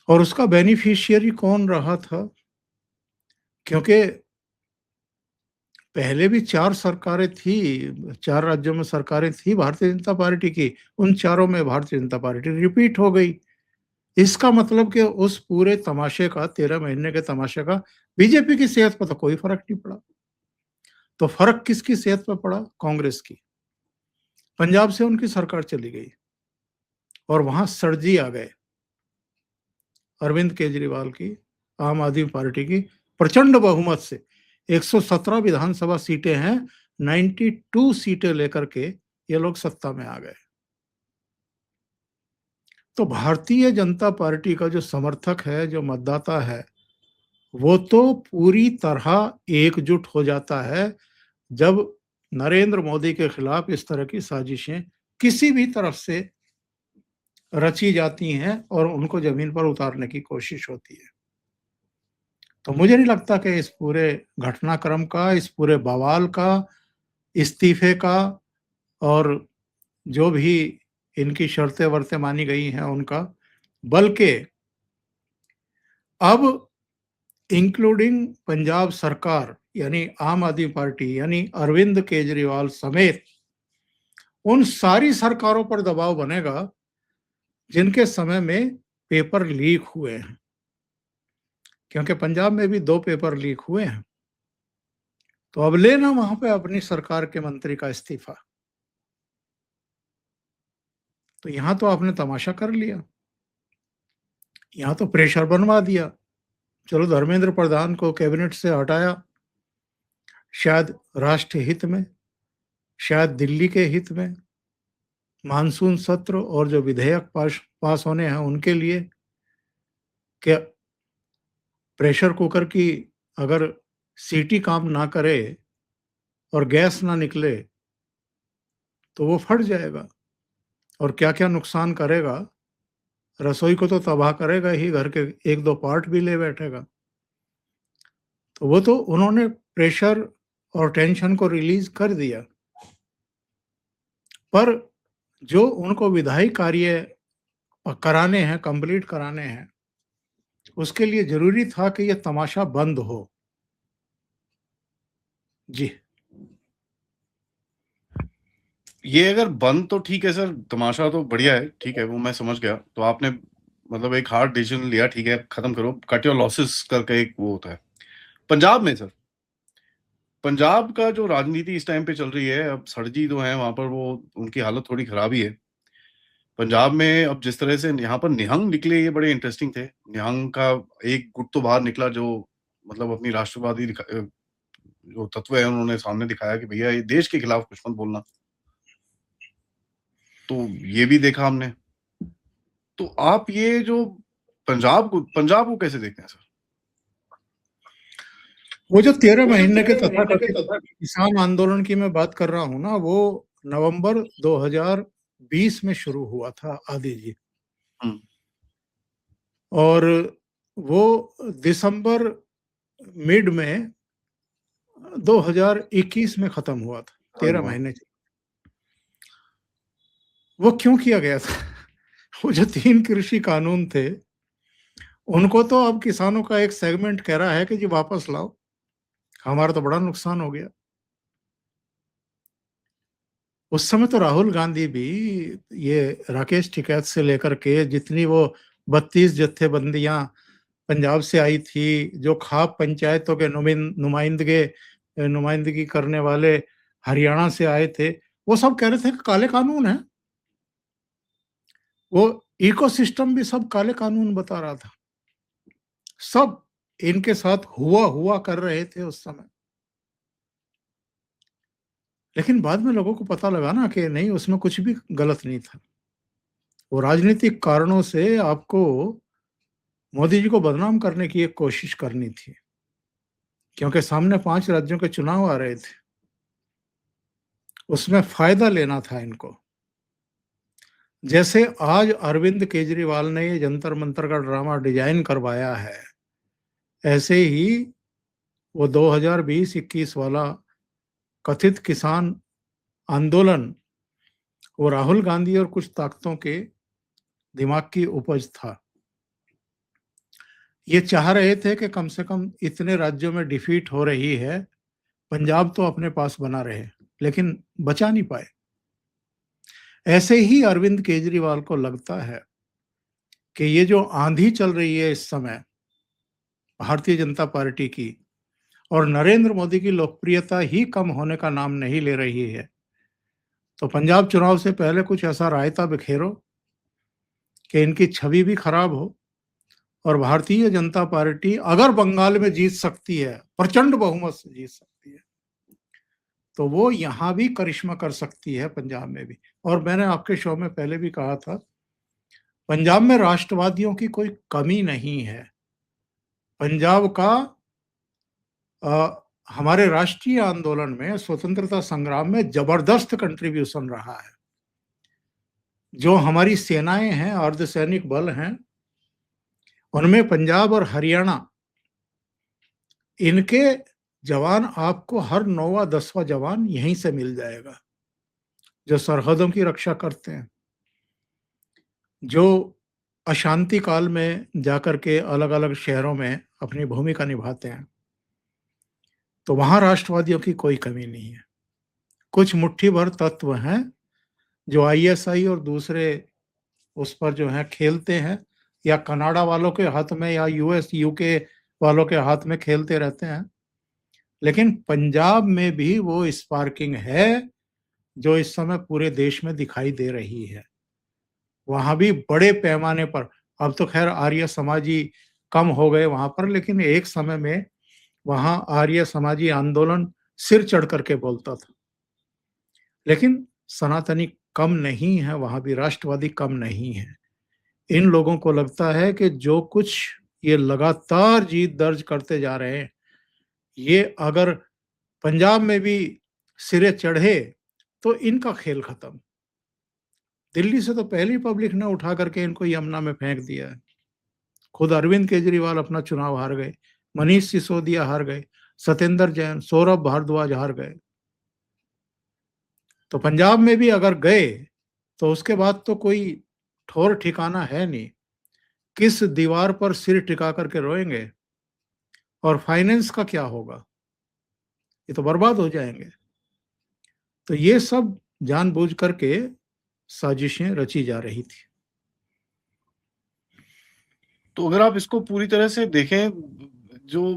और उसका बेनिफिशियरी कौन रहा था? क्योंकि पहले भी 4 सरकारें थी, 4 राज्यों में सरकारें थी भारतीय जनता पार्टी की, उन चारों में भारतीय जनता पार्टी रिपीट हो गई। इसका मतलब कि उस पूरे तमाशे का, 13 महीने के तमाशे का बीजेपी की सेहत पर तो कोई फ़र्क नहीं पड़ा। तो फ़र्क किसकी सेहत पे पड़ा? कांग्रेस की। पंजाब से उनकी सरकार चली गई और वहां सरजी आ गए अरविंद केजरीवाल की, आम आदमी पार्टी की प्रचंड बहुमत से। 117 विधानसभा सीटें हैं, 92 सीटें लेकर के ये लोग सत्ता में आ गए। तो भारतीय जनता पार्टी का जो समर्थक है, जो मतदाता है, वो तो पूरी तरह एकजुट हो जाता है जब नरेंद्र मोदी के खिलाफ इस तरह की साजिशें किसी भी तरफ से रची जाती हैं और उनको जमीन पर उतारने की कोशिश होती है। तो मुझे नहीं लगता कि इस पूरे घटनाक्रम का, इस पूरे बवाल का, इस्तीफे का और जो भी इनकी शर्तें-वर्तें मानी गई हैं उनका, बल्कि अब इंक्लूडिंग पंजाब सरकार यानी आम आदमी पार्टी यानी अरविंद केजरीवाल समेत उन सारी सरकारों पर दबाव बनेगा जिनके समय में पेपर लीक हुए हैं। क्योंकि पंजाब में भी 2 पेपर लीक हुए हैं। तो अब लेना वहां पे अपनी सरकार के मंत्री का इस्तीफा। तो यहां तो आपने तमाशा कर लिया, यहां तो प्रेशर बनवा दिया। चलो धर्मेंद्र प्रधान को कैबिनेट से हटाया, शायद राष्ट्र हित में, शायद दिल्ली के हित में, मानसून सत्र और जो विधेयक पास होने हैं उनके लिए। क्या प्रेशर कुकर की अगर सीटी काम ना करे और गैस ना निकले तो वो फट जाएगा और क्या-क्या नुकसान करेगा। रसोई को तो तबाह करेगा ही, घर के 1-2 पार्ट भी ले बैठेगा। तो वो तो उन्होंने प्रेशर और टेंशन को रिलीज़ कर दिया। पर जो उनको विधायी कार्य कराने हैं, कंप्लीट कराने हैं, उसके लिए ज़रूरी था कि ये तमाशा बंद हो। जी। ये अगर बंद तो ठीक है सर, तमाशा तो बढ़िया है, ठीक है, वो मैं समझ गया। तो आपने मतलब एक हार्ड डिसीजन लिया, ठीक है, खत्म करो, कट योर लॉसेस करके एक वो होता है। पंजाब में सर, पंजाब का जो राजनीति इस टाइम पे चल रही है, अब सड़जी जो है वहाँ पर वो उनकी हालत थोड़ी खराब ही है। पंजाब में अब जिस तरह से यहाँ पर निहंग निकले ये बड़े इंटरेस्टिंग थे। निहंग का एक गुट तो बाहर निकला जो मतलब अपनी राष्ट्रवादी जो तत्व है उन्होंने सामने दिखाया कि भैया ये देश के खिलाफ कुछ मत बोलना। तो ये भी देखा हमने। तो आप ये जो पंजाब को कैसे देखते हैं सर? वो जो 13 वो जो महीने के 13 महीने के तथाकथित तहत किसान आंदोलन की मैं बात कर रहा हूँ ना, वो नवंबर 2020 में शुरू हुआ था आदि जी। हुँ, और वो दिसंबर मिड में 2021 में खत्म हुआ था, अरे 13 वाह! महीने। वो क्यों किया गया था? वो जो 3 कृषि कानून थे, उनको तो अब किसानों का एक सेगमेंट कह रहा है कि जी वापस लाओ, हमारा तो बड़ा नुकसान हो गया। उस समय तो राहुल गांधी भी ये राकेश टिकैत से लेकर के जितनी वो 32 जत्थेबंदियां पंजाब से आई थी, जो खाप पंचायतों के नुमाइंदगी करने वाले हरियाणा से आए थे, वो सब कह रहे थे कि काले कानून हैं। वो इकोसिस्टम भी सब काले कानून बता रहा था। सब इनके साथ हुआ कर रहे थे उस समय। लेकिन बाद में लोगों को पता लगा ना कि नहीं, उसमें कुछ भी गलत नहीं था। वो राजनीतिक कारणों से आपको मोदी जी को बदनाम करने की एक कोशिश करनी थी। क्योंकि सामने 5 राज्यों के चुनाव आ रहे थे। उसमें फायदा लेना था इनको। जैसे आज अरविंद केजरीवाल ने ये जंतर मंतर का ड्रामा डिजाइन करवाया है, ऐसे ही वो 2020-21 वाला कथित किसान आंदोलन वो राहुल गांधी और कुछ ताकतों के दिमाग की उपज था। ये चाह रहे थे कि कम से कम इतने राज्यों में डिफीट हो रही है, पंजाब तो अपने पास बना रहे, लेकिन बचा नहीं पाए। ऐसे ही अरविंद केजरीवाल को लगता है कि ये जो आंधी चल रही है इस समय भारतीय जनता पार्टी की, और नरेंद्र मोदी की लोकप्रियता ही कम होने का नाम नहीं ले रही है, तो पंजाब चुनाव से पहले कुछ ऐसा रायता बिखेरो कि इनकी छवि भी खराब हो, और भारतीय जनता पार्टी अगर बंगाल में जीत सकती है, प्रचंड बहुमत से जीत सकती है, तो वो यहां भी करिश्मा कर सकती है, पंजाब में भी। और मैंने आपके शो में पहले भी कहा था, पंजाब में राष्ट्रवादियों की कोई कमी नहीं है। पंजाब का हमारे राष्ट्रीय आंदोलन में, स्वतंत्रता संग्राम में जबरदस्त कंट्रीब्यूशन रहा है। जो हमारी सेनाएं हैं, अर्धसैनिक बल हैं, उनमें पंजाब और हरियाणा, इनके जवान आपको हर 9वां 10वां जवान यहीं से मिल जाएगा, जो सरहदों की रक्षा करते हैं, जो अशांति काल में जाकर के अलग अलग शहरों में अपनी भूमिका निभाते हैं। तो वहां राष्ट्रवादियों की कोई कमी नहीं है। कुछ मुट्ठी भर तत्व हैं जो आईएसआई और दूसरे उस पर जो है खेलते हैं, या कनाडा वालों के हाथ में या यूएस यूके वालों के हाथ में खेलते रहते हैं। लेकिन पंजाब में भी वो स्पार्किंग है जो इस समय पूरे देश में दिखाई दे रही है। वहां भी बड़े पैमाने पर, अब तो खैर आर्य समाजी कम हो गए वहां पर, लेकिन एक समय में वहां आर्य समाजी आंदोलन सिर चढ़ करके बोलता था। लेकिन सनातनी कम नहीं है, वहां भी राष्ट्रवादी कम नहीं है। इन लोगों को लगता है कि जो कुछ ये लगातार जीत दर्ज करते जा रहे हैं, ये अगर पंजाब में भी सिरे चढ़े तो इनका खेल खत्म। दिल्ली से तो पहली पब्लिक ने उठा करके इनको यमुना में फेंक दिया है। खुद अरविंद केजरीवाल अपना चुनाव हार गए, मनीष सिसोदिया हार गए, सत्येंद्र जैन, सौरभ भारद्वाज हार गए। तो पंजाब में भी अगर गए तो उसके बाद तो कोई ठौर ठिकाना है नहीं। किस दीवार पर सिर टिका करके रोएंगे, और फाइनेंस का क्या होगा, ये तो बर्बाद हो जाएंगे। तो ये सब जानबूझ करके साजिशें रची जा रही थी। तो अगर आप इसको पूरी तरह से देखें, जो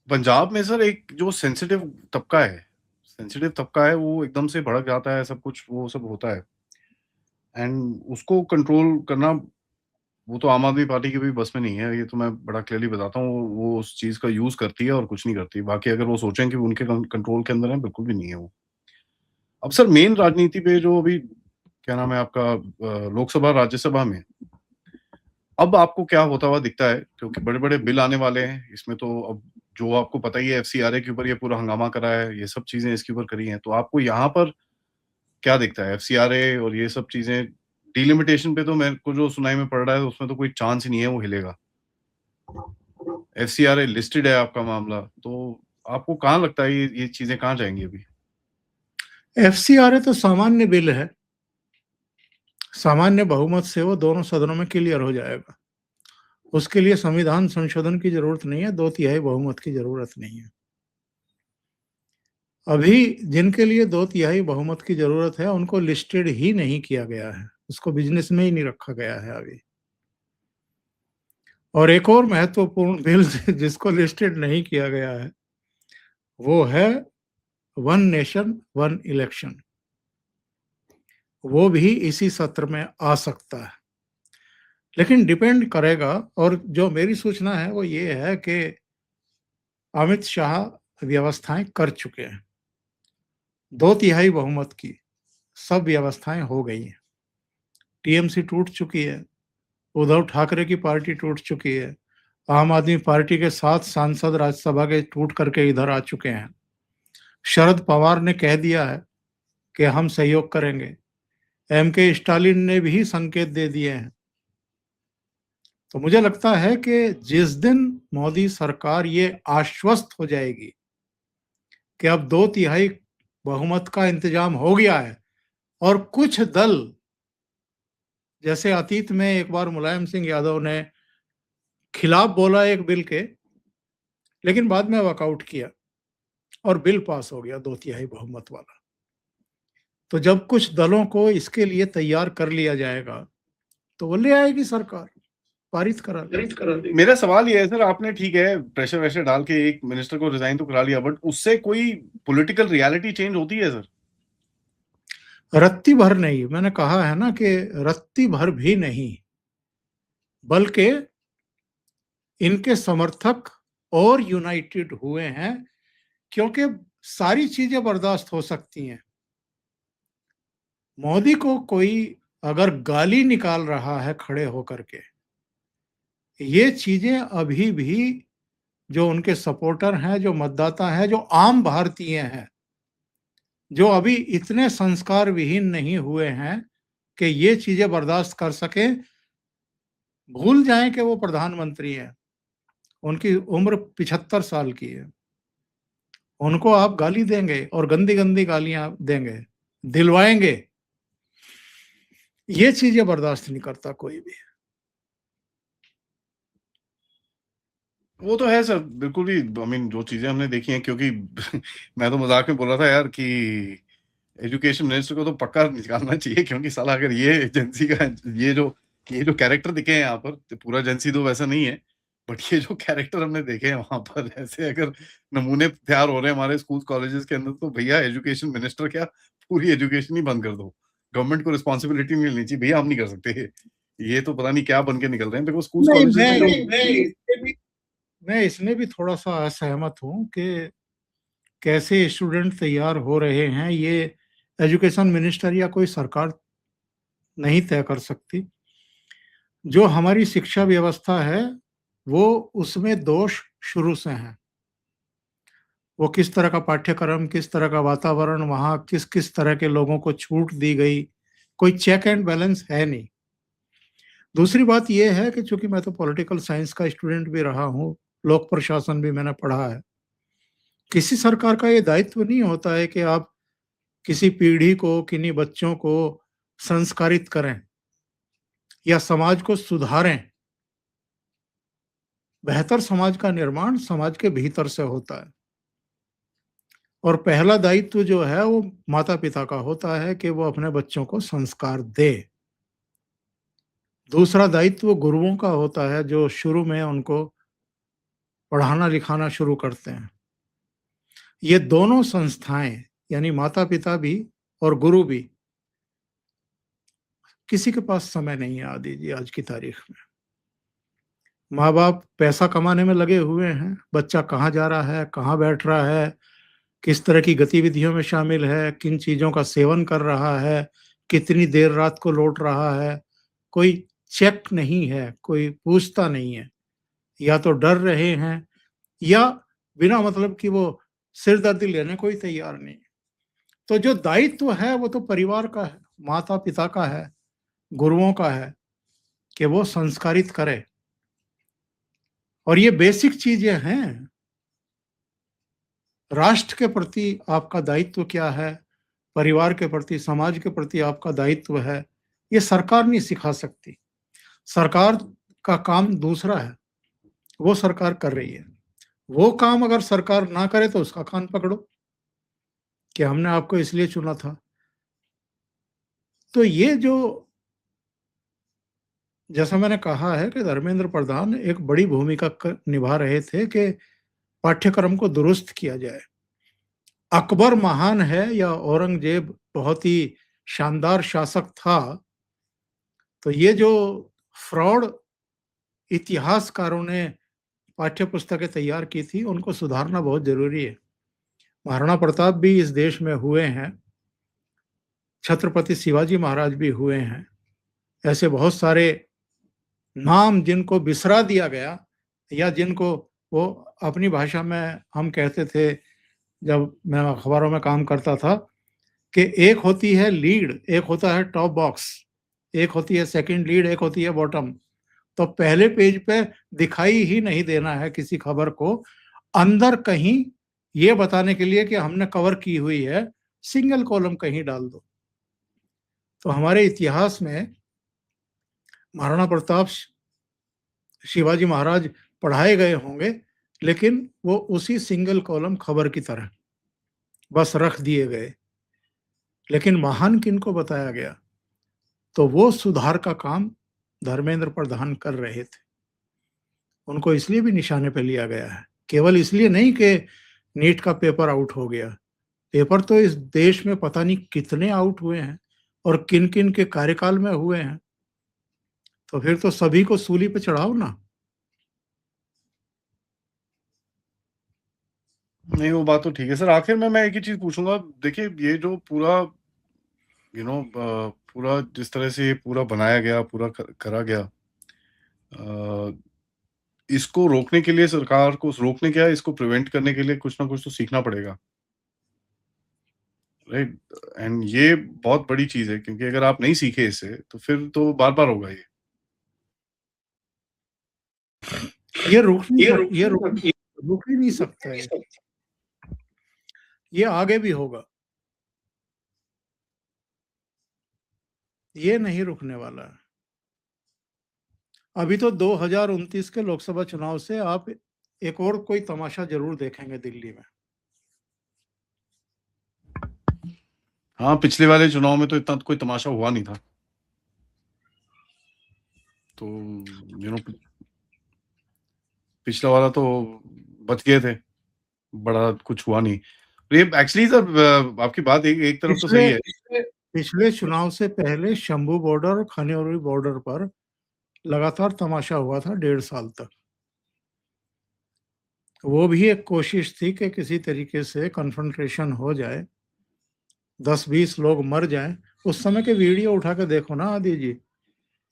पंजाब में सर एक जो सेंसिटिव तबका है, वो एकदम से भड़क जाता है, सब कुछ वो सब होता है। एंड उसको कंट्रोल करना, वो तो आम आदमी पार्टी की भी बस में नहीं है, ये तो मैं बड़ा क्लियरली बताता हूँ। वो उस चीज़ का यूज़ करती है और कुछ नहीं करती। बाकी अगर वो सोचें कि उनके कंट्रोल के अंदर है, बिल्कुल भी नहीं है वो। अब सर मेन राजनीति पे जो अभी क्या नाम है आपका, लोकसभा, राज्यसभा में अब आपको क्या होता हुआ दिखता है? क्योंकि बड़े-बड़े बिल आने वाले हैं। इसमें तो अब जो आपको पता ही है, एफसीआरए के ऊपर ये पूरा हंगामा करा है, ये सब चीज़ें इसके ऊपर करी हैं। तो आपको यहाँ पर क्या दिखता है? एफसीआरए और ये सब चीज़ें, डिलिमिटेशन पे तो मेरे को जो सुनाई में पड़ रहा है, उसमें तो कोई चांस ही नहीं है वो हिलेगा। एफसीआरए लिस्टेड है आपका मामला, तो आपको कहाँ लगता है ये चीज़ें कहाँ जाएँगी अभी? एफसीआरए तो सामान्य बिल है, सामान्य बहुमत से वो दोनों सदनों में क्लियर हो जाएगा। उसके लिए संविधान संशोधन की जरूरत नहीं है, 2/3 बहुमत की जरूरत नहीं है। अभी जिनके लिए 2/3 बहुमत की जरूरत है, उनको लिस्टेड ही नहीं किया गया है, उसको बिजनेस में ही नहीं रखा गया है अभी। और एक और महत्वपूर्ण बिल जिसको लिस्टेड नहीं किया गया है, वो है वन नेशन वन इलेक्शन। वो भी इसी सत्र में आ सकता है, लेकिन डिपेंड करेगा। और जो मेरी सूचना है वो ये है कि अमित शाह व्यवस्थाएं कर चुके हैं, 2/3 बहुमत की सब व्यवस्थाएं हो गई हैं। टीएमसी टूट चुकी है, उद्धव ठाकरे की पार्टी टूट चुकी है, आम आदमी पार्टी के 7 सांसद राज्यसभा के टूट करके इधर आ चुके हैं। शरद पवार ने कह दिया है कि हम सहयोग करेंगे। एम के स्टालिन ने भी संकेत दे दिए हैं। तो मुझे लगता है कि जिस दिन मोदी सरकार ये आश्वस्त हो जाएगी कि अब 2/3 बहुमत का इंतजाम हो गया है और कुछ दल, जैसे अतीत में एक बार मुलायम सिंह यादव ने खिलाफ बोला एक बिल के, लेकिन बाद में वॉकआउट किया और बिल पास हो गया 2/3 बहुमत वाला। तो जब कुछ दलों को इसके लिए तैयार कर लिया जाएगा तो वो ले आएगी सरकार, पारित करा देगी। मेरा सवाल ये है सर, आपने ठीक है प्रेशर वैशर डाल के एक मिनिस्टर को रिजाइन तो करा लिया, बट उससे कोई पॉलिटिकल रियलिटी चेंज होती है सर? रत्ती भर नहीं, मैंने कहा है ना कि रत्ती भर भी नहीं, बल्कि इनके समर्थक और यूनाइटेड हुए हैं, क्योंकि सारी चीजें बर्दाश्त हो सकती हैं। मोदी को कोई अगर गाली निकाल रहा है खड़े होकर के, ये चीजें अभी भी जो उनके सपोर्टर हैं, जो मतदाता हैं, जो आम भारतीय हैं, जो अभी इतने संस्कार विहीन नहीं हुए हैं कि ये चीजें बर्दाश्त कर सकें, भूल जाएं कि वो प्रधानमंत्री हैं। उनकी उम्र 75 साल की है। उनको आप गाली देंगे और गंदी गंदी गालियां देंगे, दिलवाएंगे, ये चीजें बर्दाश्त नहीं करता कोई भी। वो तो है सर, बिल्कुल भी। आई मीन जो चीजें हमने देखी हैं, क्योंकि मैं तो मजाक में बोल रहा था यार कि एजुकेशन मिनिस्टर को तो पक्का निकालना चाहिए, क्योंकि साला अगर ये एजेंसी का ये जो कैरेक्टर दिखे हैं यहाँ पर, तो पूरा एजेंसी तो वैसा नहीं है, बट ये जो कैरेक्टर हमने देखे हैं वहां पर, ऐसे अगर नमूने तैयार हो रहे हैं हमारे स्कूल कॉलेजेस के अंदर, तो भैया एजुकेशन मिनिस्टर क्या, पूरी एजुकेशन ही बंद कर दो। गवर्नमेंट को रिस्पॉन्सिबिलिटी नहीं लेनी चाहिए, भैया हम नहीं कर सकते ये तो पता नहीं क्या बन के निकल रहे हैं। देखो स्कूल नहीं, कॉलेजेस में मैं इसमें भी थोड़ा सा असहमत हूँ कि कैसे स्टूडेंट तैयार हो रहे हैं, ये एजुकेशन मिनिस्टर या कोई सरकार नहीं तय कर सकती। जो हमारी शिक्षा व्यवस्था है, वो उसमें दोष शुरू से हैं। वो किस तरह का पाठ्यक्रम, किस तरह का वातावरण, वहाँ किस किस तरह के लोगों को छूट दी गई, कोई चेक एंड बैलेंस है नहीं। दूसरी बात ये है कि चूंकि मैं तो पॉलिटिकल साइंस का स्टूडेंट भी रहा हूँ, लोक प्रशासन भी मैंने पढ़ा है। किसी सरकार का ये दायित्व नहीं होता है कि आप किसी पीढ़ी को, किन्हीं बच्चों को संस्कारित करें या समाज को सुधारें। बेहतर समाज का निर्माण समाज के भीतर से होता है और पहला दायित्व जो है वो माता पिता का होता है कि वो अपने बच्चों को संस्कार दे। दूसरा दायित्व गुरुओं का होता है, जो शुरू में उनको पढ़ाना लिखाना शुरू करते हैं। ये दोनों संस्थाएं, यानी माता पिता भी और गुरु भी, किसी के पास समय नहीं है आदि जी आज की तारीख में। माँ बाप पैसा कमाने में लगे हुए हैं, बच्चा कहाँ जा रहा है, कहाँ बैठ रहा है, किस तरह की गतिविधियों में शामिल है, किन चीजों का सेवन कर रहा है, कितनी देर रात को लौट रहा है, कोई चेक नहीं है, कोई पूछता नहीं है। या तो डर रहे हैं या बिना मतलब कि वो सिरदर्दी लेने कोई तैयार नहीं। तो जो दायित्व है वो तो परिवार का है, माता पिता का है, गुरुओं का है कि वो संस्कारित करे। और ये बेसिक चीजें हैं। राष्ट्र के प्रति आपका दायित्व क्या है, परिवार के प्रति, समाज के प्रति आपका दायित्व है, ये सरकार नहीं सिखा सकती। सरकार का काम दूसरा है, वो सरकार कर रही है। वो काम अगर सरकार ना करे तो उसका कान पकड़ो कि हमने आपको इसलिए चुना था। तो ये जो, जैसा मैंने कहा है कि धर्मेंद्र प्रधान एक बड़ी भूमिका निभा रहे थे कि पाठ्यक्रम को दुरुस्त किया जाए। अकबर महान है या औरंगजेब बहुत ही शानदार शासक था, तो ये जो फ्रॉड इतिहासकारों ने पाठ्य पुस्तकें तैयार की थी, उनको सुधारना बहुत जरूरी है। महाराणा प्रताप भी इस देश में हुए हैं, छत्रपति शिवाजी महाराज भी हुए हैं। ऐसे बहुत सारे नाम जिनको बिसरा दिया गया, या जिनको वो अपनी भाषा में हम कहते थे जब मैं अखबारों में काम करता था कि एक होती है लीड, एक होता है टॉप बॉक्स, एक होती है सेकंड लीड, एक होती है बॉटम। तो पहले पेज पे दिखाई ही नहीं देना है किसी खबर को, अंदर कहीं ये बताने के लिए कि हमने कवर की हुई है, सिंगल कॉलम कहीं डाल दो। तो हमारे इतिहास में महाराणा प्रताप, शिवाजी महाराज पढ़ाए गए होंगे, लेकिन वो उसी सिंगल कॉलम खबर की तरह बस रख दिए गए। लेकिन महान किनको बताया गया? तो वो सुधार का काम धर्मेंद्र प्रधान कर रहे थे। उनको इसलिए भी निशाने पे लिया गया है, केवल इसलिए नहीं कि नीट का पेपर आउट हो गया। पेपर तो इस देश में पता नहीं कितने आउट हुए हैं और किन-किन के कार्यकाल में हुए हैं। तो फिर तो सभी को सूली पे चढ़ाओ ना। नहीं, वो बात तो ठीक है सर। आखिर में मैं एक ही चीज़ पूछूँगा, देखिए ये जो पूरा पूरा जिस तरह से ये पूरा बनाया गया, पूरा क करा गया, अ, इसको रोकने के लिए सरकार को रोकने क्या, इसको प्रिवेंट करने के लिए कुछ ना कुछ तो सीखना पड़ेगा, राइट? एंड ये बहुत बड़ी चीज़ है, क्योंकि अगर आप नहीं सीखे इससे, तो फिर तो बार-बार होगा ये। ये रुक नहीं ये सक रुक ये नहीं रुक सकती, रुक ही नहीं रुक सकता नहीं है। सकती। ये आगे भी होगा। ये नहीं रुकने वाला है। अभी तो 2029 के लोकसभा चुनाव से आप एक और कोई तमाशा ज़रूर देखेंगे दिल्ली में। हाँ, पिछले वाले चुनाव में तो इतना कोई तमाशा हुआ नहीं था। तो पिछला वाला तो बच गए थे, बड़ा कुछ हुआ नहीं। ये एक्चुअली सर, आपकी बात एक एक तरफ तो पिछले सही है। पिछले चुनाव से पहले शंभू बॉर्डर और खनियोरी बॉर्डर पर लगातार तमाशा हुआ था 1.5 साल तक। वो भी एक कोशिश थी कि किसी तरीके से कन्फ्रंटेशन हो जाए, 10-20 लोग मर जाएँ। उस समय के वीडियो उठा के देखो ना आदि जी।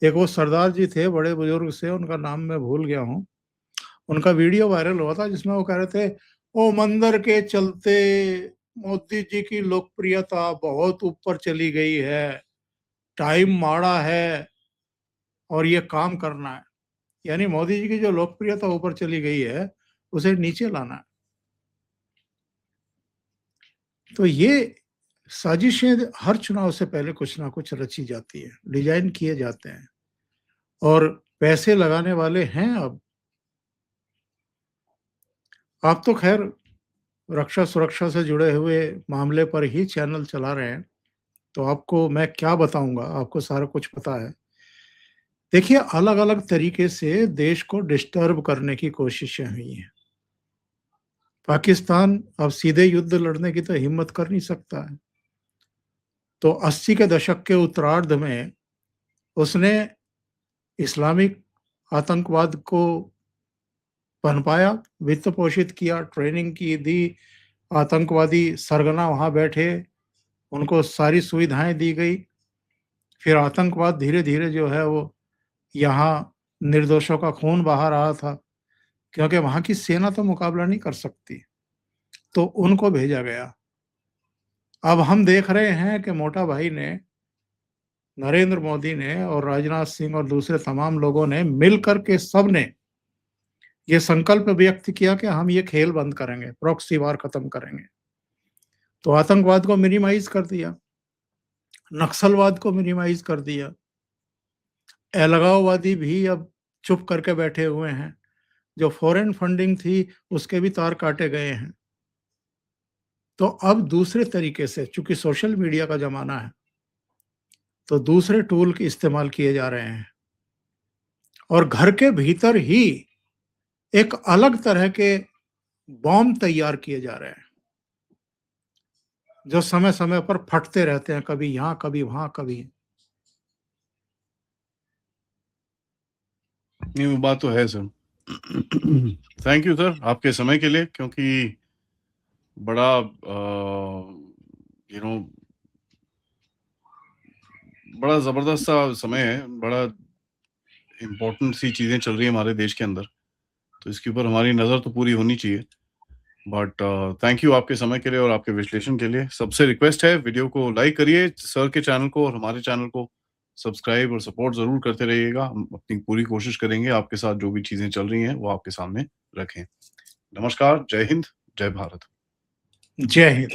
एक वो सरदार जी थे, बड़े बुजुर्ग से, उनका नाम मैं भूल गया हूँ। उनका वीडियो वायरल हुआ था जिसमें वो कह रहे थे, ओ मंदिर के चलते मोदी जी की लोकप्रियता बहुत ऊपर चली गई है, टाइम माड़ा है और ये काम करना है। यानी मोदी जी की जो लोकप्रियता ऊपर चली गई है, उसे नीचे लाना है। तो ये साजिशें हर चुनाव से पहले कुछ ना कुछ रची जाती है, डिजाइन किए जाते हैं और पैसे लगाने वाले हैं अब। आप तो खैर रक्षा सुरक्षा से जुड़े हुए मामले पर ही चैनल चला रहे हैं, तो आपको मैं क्या बताऊँगा, आपको सारा कुछ पता है। देखिए, अलग-अलग तरीके से देश को डिस्टर्ब करने की कोशिशें हुई हैं। पाकिस्तान अब सीधे युद्ध लड़ने की तो हिम्मत कर नहीं सकता है। तो 80 के दशक के उत्तरार्ध में उसने इस्लामिक आतंकवाद को पनपाया, वित्त पोषित किया, ट्रेनिंग की, दी, आतंकवादी सरगना वहाँ बैठे, उनको सारी सुविधाएँ दी गई। फिर आतंकवाद धीरे-धीरे जो है वो यहाँ निर्दोषों का खून बहा रहा था, क्योंकि वहाँ की सेना तो मुकाबला नहीं कर सकती, तो उनको भेजा गया। अब हम देख रहे हैं कि मोटा भाई ने, नरेंद्र मोदी ने और राजनाथ सिंह और दूसरे तमाम लोगों ने मिलकर के सबने ये संकल्प व्यक्त किया कि हम ये खेल बंद करेंगे, प्रॉक्सी वार खत्म करेंगे। तो आतंकवाद को मिनिमाइज़ कर दिया, नक्सलवाद को मिनिमाइज़ कर दिया, अलगाववादी भी अब चुप करके बैठे हुए हैं। जो फॉरेन फंडिंग थी, उसके भी तार काटे गए हैं। तो अब दूसरे तरीके से, चूँकि सोशल मीडिया का ज़माना है, तो दूसरे टूल के इस्तेमाल किए जा रहे हैं और घर के भीतर ही एक अलग तरह के बॉम्ब तैयार किए जा रहे हैं, जो समय-समय पर फटते रहते हैं, कभी यहाँ, कभी वहाँ, कभी। नहीं, वो बात तो है सर। थैंक यू सर आपके समय के लिए, क्योंकि बड़ा यू नो बड़ा ज़बरदस्त सा समय है, बड़ा इम्पोर्टेंट सी चीज़ें चल रही हैं हमारे देश के अंदर। तो इसके ऊपर हमारी नज़र तो पूरी होनी चाहिए। बट थैंक यू आपके समय के लिए और आपके विश्लेषण के लिए। सबसे रिक्वेस्ट है वीडियो को लाइक करिए, सर के चैनल को और हमारे चैनल को सब्सक्राइब और सपोर्ट ज़रूर करते रहिएगा। हम अपनी पूरी कोशिश करेंगे आपके साथ जो भी चीज़ें चल रही हैं वो आपके सामने रखें। नमस्कार, जय हिंद, जय भारत। जय हिंद।